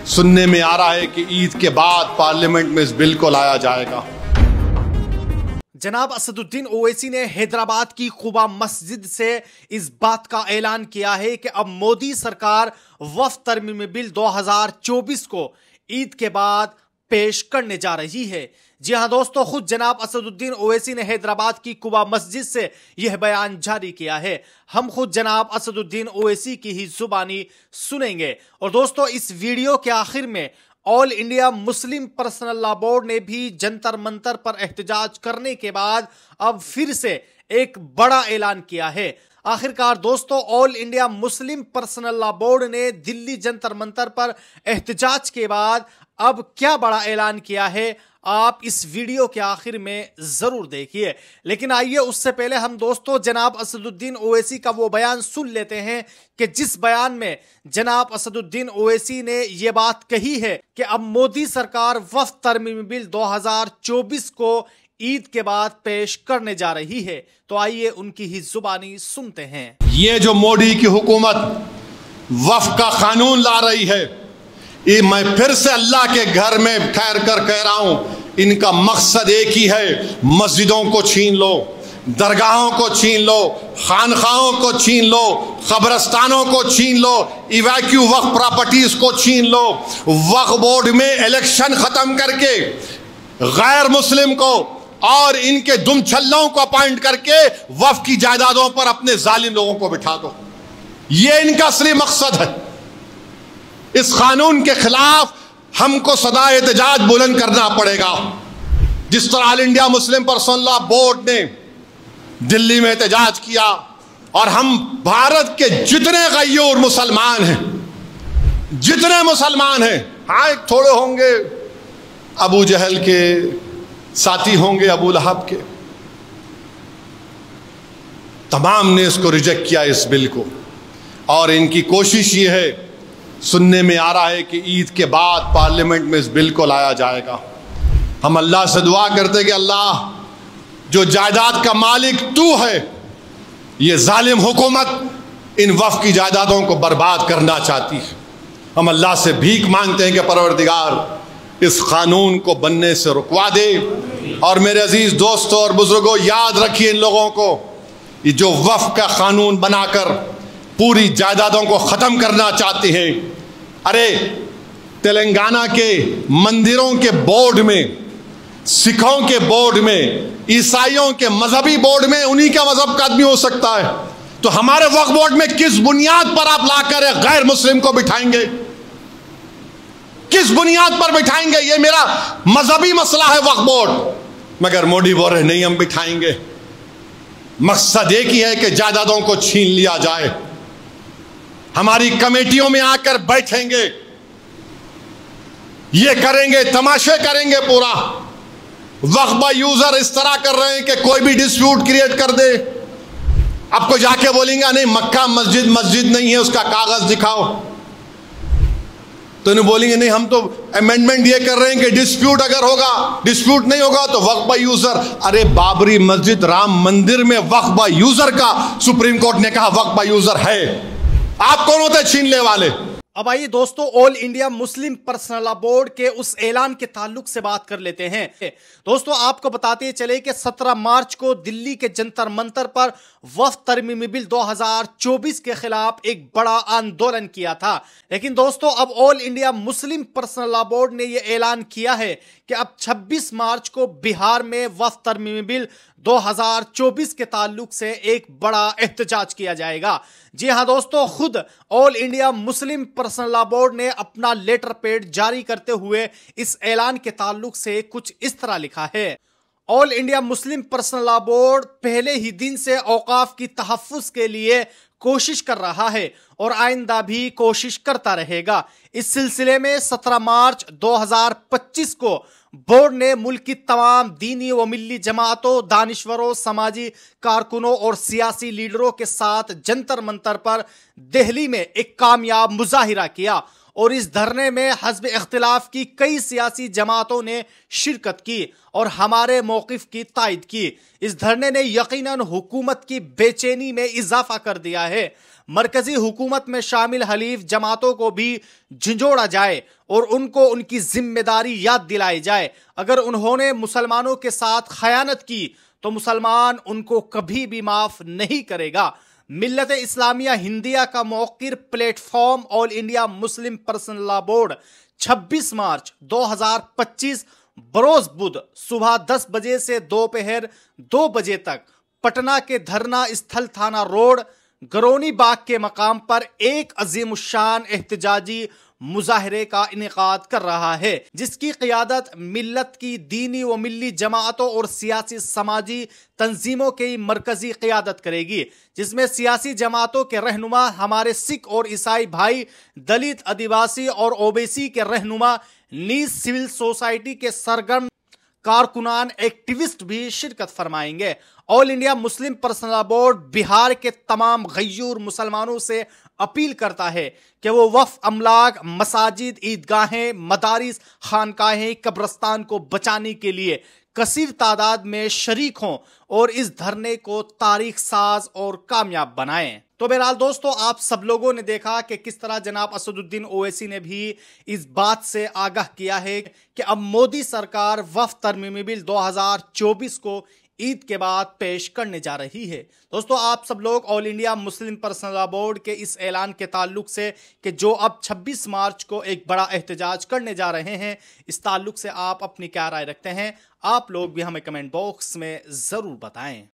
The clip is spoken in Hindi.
सुनने में आ रहा है कि ईद के बाद पार्लियामेंट में इस बिल को लाया जाएगा। जनाब असदुद्दीन ओवैसी ने हैदराबाद की कुबा मस्जिद से इस बात का ऐलान किया है कि अब मोदी सरकार वफ़्द तरमीमी बिल 2024 को ईद के बाद पेश करने जा रही है। जी हां दोस्तों, खुद जनाब असदुद्दीन ओवैसी ने हैदराबाद की कुबा मस्जिद से यह बयान जारी किया है। हम खुद जनाब असदुद्दीन ओवैसी की ही जुबानी सुनेंगे। और दोस्तों, इस वीडियो के आखिर में all India Muslim personal law board ने भी जंतर मंतर पर एहतजाज करने के बाद अब फिर से एक बड़ा ऐलान किया है। आखिरकार दोस्तों, all India Muslim personal law board ने दिल्ली जंतर मंतर पर एहतजाज के बाद अब क्या बड़ा ऐलान किया है, आप इस वीडियो के आखिर में जरूर देखिए। लेकिन आइए उससे पहले हम दोस्तों जनाब असदुद्दीन ओवैसी का वो बयान सुन लेते हैं कि जिस बयान में जनाब असदुद्दीन ओवैसी ने ये बात कही है कि अब मोदी सरकार वफ़्द तरमीमी बिल 2024 को ईद के बाद पेश करने जा रही है। तो आइए उनकी ही जुबानी सुनते हैं। ये जो मोदी की हुकूमत वफ़्द का कानून ला रही है, ये मैं फिर से अल्लाह के घर में ठहर कर कह रहा हूं, इनका मकसद एक ही है, मस्जिदों को छीन लो, दरगाहों को छीन लो, खानखाहों को छीन लो, कब्रस्तानों को छीन लो, इवैक्यू वक्फ प्रॉपर्टीज को छीन लो, वक्फ बोर्ड में इलेक्शन खत्म करके गैर मुस्लिम को और इनके दुम छल्लों को अपॉइंट करके वक्फ की जायदादों पर अपने जालिम लोगों को बिठा दो। ये इनका असली मकसद है। इस कानून के खिलाफ हमको सदा एहतजाज बुलंद करना पड़ेगा। जिस तरह all India Muslim personal law board ने दिल्ली में एहतजाज किया, और हम भारत के जितने गय्यूर मुसलमान हैं, जितने मुसलमान हैं, हाँ एक थोड़े होंगे अबू जहल के साथी, होंगे अबू लहब के, तमाम ने इसको रिजेक्ट किया इस बिल को। और इनकी कोशिश ये है, सुनने में आ रहा है कि ईद के बाद पार्लियामेंट में इस बिल को लाया जाएगा। हम अल्लाह से दुआ करते कि अल्लाह, जो जायदाद का मालिक तू है, ये जालिम हुकूमत इन वफ़्द की जायदादों को बर्बाद करना चाहती है। हम अल्लाह से भीख मांगते हैं कि परवरदिगार इस कानून को बनने से रुकवा दे। और मेरे अजीज दोस्तों और बुजुर्गों, याद रखिए इन लोगों को, ये जो वफ़्द का कानून बनाकर पूरी जायदादों को ख़त्म करना चाहते हैं। अरे तेलंगाना के मंदिरों के बोर्ड में, सिखों के बोर्ड में, ईसाइयों के मजहबी बोर्ड में उन्हीं का मजहब का आदमी हो सकता है, तो हमारे वक्फ बोर्ड में किस बुनियाद पर आप लाकर गैर मुस्लिम को बिठाएंगे? किस बुनियाद पर बिठाएंगे? ये मेरा मजहबी मसला है वक्फ बोर्ड। मगर मोदी बोल रहे नहीं, हम बिठाएंगे। मकसद एक ही है कि जायदादों को छीन लिया जाए। हमारी कमेटियों में आकर बैठेंगे, ये करेंगे, तमाशे करेंगे पूरा। वक्फ यूजर इस तरह कर रहे हैं कि कोई भी डिस्प्यूट क्रिएट कर दे, आपको जाके बोलेंगे नहीं मक्का मस्जिद मस्जिद नहीं है, उसका कागज दिखाओ, तो इन्हें बोलेंगे नहीं हम तो अमेंडमेंट ये कर रहे हैं कि डिस्प्यूट अगर होगा, डिस्प्यूट नहीं होगा तो वक्फ यूजर। अरे बाबरी मस्जिद, राम मंदिर में वक्फ यूजर का सुप्रीम कोर्ट ने कहा वक्फ यूजर है, आप कौन होते छीनने वाले? अब आइए दोस्तों, all India Muslim personal law board के उस ऐलान के ताल्लुक से बात कर लेते हैं। दोस्तों, आपको बताते चले कि 17 मार्च को दिल्ली के जंतर मंतर पर वफ़्द तरमीमी बिल 2024 के खिलाफ एक बड़ा आंदोलन किया था। लेकिन दोस्तों, अब all India Muslim personal law board ने यह ऐलान किया है कि अब 26 मार्च को बिहार में वफ़्द तरमीमी बिल 2024 के ताल्लुक से एक बड़ा एहतजाज किया जाएगा। जी हां दोस्तों, खुद all India Muslim personal law board ने अपना लेटर पैड जारी करते हुए इस ऐलान के ताल्लुक से कुछ इस तरह लिखा है। All India Muslim personal law board पहले ही दिन से औकाफ की तहफ़्फ़ुज़ के लिए कोशिश कर रहा है और आइंदा भी कोशिश करता रहेगा। इस सिलसिले में 17 मार्च 2025 को बोर्ड ने मुल्क की तमाम दीनी व मिल्ली जमातों, दानिश्वरों, समाजी कारकुनों और सियासी लीडरों के साथ जंतर मंतर पर दिल्ली में एक कामयाब मुजाहिरा किया और इस धरने में हस्ब इख्तिलाफ की कई सियासी जमातों ने शिरकत की और हमारे मौक़िफ़ की तायद की। इस धरने ने यकीनन हुकूमत की बेचैनी में इजाफा कर दिया है। मरकजी हुकूमत में शामिल हलीफ जमातों को भी झिंझोड़ा जाए और उनको उनकी जिम्मेदारी याद दिलाई जाए। अगर उन्होंने मुसलमानों के साथ खयानत की तो मुसलमान उनको कभी भी माफ नहीं करेगा। मिल्लत इस्लामिया हिंदिया का मौक़िर platform all India Muslim personal law board 26 March 2025 बरोज बुध सुबह 10 बजे से दोपहर 2 बजे तक पटना के धरना स्थल थाना रोड गरौनी बाग के मकाम पर एक अजीमुशान एहतजाजी मुजाहरे का इनेकाद कर रहा है, जिसकी क़ियादत मिल्लत की दीनी व मिल्ली जमातों और सियासी समाजी तंजीमों की मरकजी क़ियादत करेगी, जिसमें सियासी जमातों के रहनुमा हमारे सिख और ईसाई भाई, दलित, आदिवासी और ओबीसी के रहनुमा, नीज सिविल सोसाइटी के सरगर्म कारकुनान, एक्टिविस्ट भी शिरकत फरमाएंगे। All India Muslim personal law board Bihar के तमाम गयूर मुसलमानों से अपील करता है कि वो वक्फ अमलाक, मसाजिद, ईदगाहें, मदारिस, खानकाहें, कब्रस्तान को बचाने के लिए कसीर तादाद में शरीक हों और इस धरने को तारीख साज और कामयाब बनाएं। तो बहरहाल दोस्तों, आप सब लोगों ने देखा कि किस तरह जनाब असदुद्दीन ओवैसी ने भी इस बात से आगाह किया है कि अब मोदी सरकार वक्फ तरमीमी बिल 2024 को ईद के बाद पेश करने जा रही है। दोस्तों, आप सब लोग all India Muslim personal law board के इस ऐलान के ताल्लुक से कि जो अब 26 मार्च को एक बड़ा एहतजाज करने जा रहे हैं, इस ताल्लुक से आप अपनी क्या राय रखते हैं? आप लोग भी हमें कमेंट बॉक्स में ज़रूर बताएं।